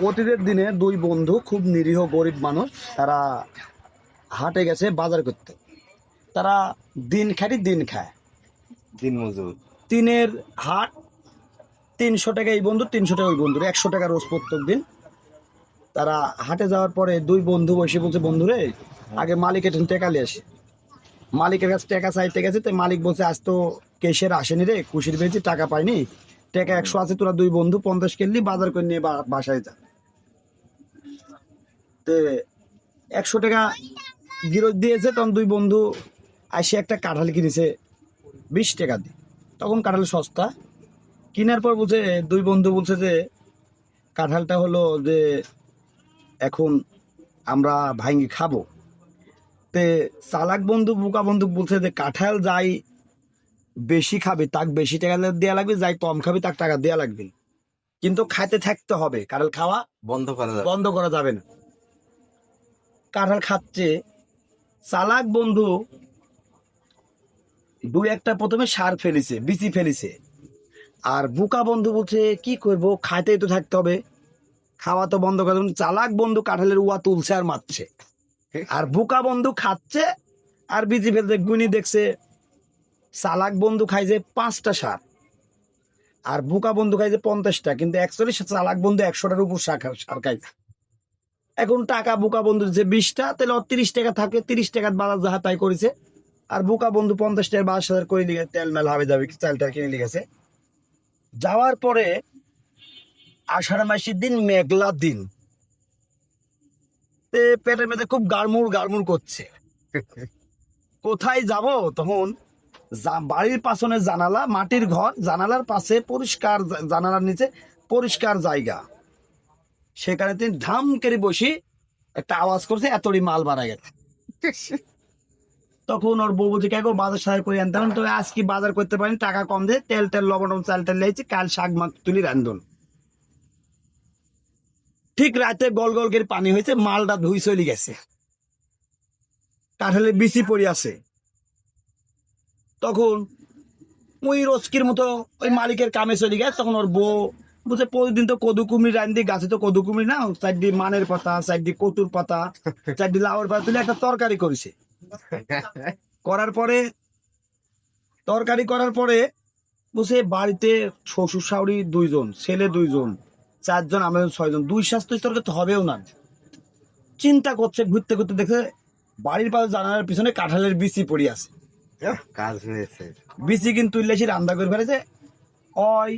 অতীতের দিনে দুই বন্ধু খুব নিরীহ গরিব মানুষ, তারা হাটে গেছে বাজার করতে। তারা দিন খাটি দিন খায়, দিন মজুর। তিনের হাট, 300 টাকা এই বন্ধু, 300 টাকা ওই বন্ধুর, 100 টাকা রোজ প্রত্যেক দিন। তারা হাটে যাওয়ার পরে দুই বন্ধু বসে বলছে, বন্ধুরে আগে মালিকের টাকা নিয়ে আসে। মালিকের কাছে টাকা চাইতে গেছে, তো মালিক বলছে আজ তো কেশের আসেনি রে, কুশির বেঁচে টাকা পাইনি, টাকা 100 আছে, তোরা দুই বন্ধু 50 কেনলি বাজার করে নিয়ে বাসায় যা। তো 100 টাকা গিরত দিয়েছে, তখন দুই বন্ধু আসে একটা কাঁঠাল কিনেছে 20 টাকা দিয়ে। তখন কাঁঠাল সস্তা, কেনার পর বলছে, দুই বন্ধু বলছে যে কাঁঠালটা হলো যে এখন আমরা ভাঙি খাবো। তে চালাক বন্ধু বোকা বন্ধু বলছে যে কাঁঠাল যাই বেশি খাবে তাক বেশি টাকা দেওয়া লাগবে, যাই কম খাবে তাক টাকা দেওয়া লাগবে, কিন্তু খাইতে থাকতে হবে, কাঁঠাল খাওয়া বন্ধ করা যাবে না। কাঁঠাল খাচ্ছে, চালাক বন্ধু দুই একটা প্রথমে সার ফেলেছে, বিচি ফেলেছে, আর বোকা বন্ধু বলছে কি করবো, খাইতেই তো থাকতে হবে, খাওয়া তো বন্ধ করে দেবে না। চালাক বন্ধু কাঁঠালের উয়া তুলছে আর মারছে, আর বোকা বন্ধু খাচ্ছে আর বিচি ফেলছে। গুনি দেখছে চালাক বন্ধু খাইছে 5টা সার, আর বোকা বন্ধু খাইছে 50টা, কিন্তু অ্যাকচুয়ালি চালাক বন্ধু 100টার উপর সার খাইছে। এখন টাকা বোকা বন্ধু যে 20টা, তাহলে 30 টাকা থাকে, 30 টাকার বাজার যাহা তাই করেছে। আর বোকা বন্ধু 50 টাকার বাজার করে লিখে তেল মেল হবে যাবে, চালটা কিনে লিখেছে। যাওয়ার পরে আষাঢ় মাসের দিন, মেঘলা দিন, পেটের মধ্যে খুব গাড়মুড় গাড়মুড় করছে, কোথায় যাব? তখন বাড়ির পাশনে জানালা, মাটির ঘর, জানালার পাশে পরিষ্কার, জানালার নিচে পরিষ্কার জায়গা, সেখানে তিনি ধাম করে বসে একটা আওয়াজ করছে, এতটি মাল বাড়া গেছে। তখন ওর বউ বলছে, কে গো বাজার সাজার করে আনতে হবে, তো আজ কি বাজার করতে পারিনি, টাকা কম দে, তেল টেল লবণ চাল টেল লেগেছে, কাল শাক মাক তুলি রান্ধন। ঠিক রাতে গল গল করে পানি হয়েছে, মালটা ধুই চলে গেছে, কাঁঠালের বিচি পড়ে আছে। তখন ওই রোজকির মতো ওই মালিকের কামে চলে গেছে। তখন ওর বউ বুঝে, প্রতিদিন তো কদু কুমড়ি রান্ধি, গাছে তো কদু কুমড়ি না, চারটি মানের পাতা, চারটি কচুর পাতা, চারটি লাউর পাতা তুলে একটা তরকারি করেছে। তরকারি করার পরে বুঝে বাড়িতে শ্বশুর শাশুড়ি 2জন, ছেলে 2জন, 4জন, আমরা 6জন, 2 স্বাস্থ্য তরকারি তো হবেও না। চিন্তা করছে, ঘুরতে ঘুরতে দেখে বাড়ির পাশে জানালার পিছনে কাঁঠালের বিচি পড়ে আছে। কাজ হয়েছে। বিচি কিন্তু তুললেছি, রান্না করে ফেলেছে। ওই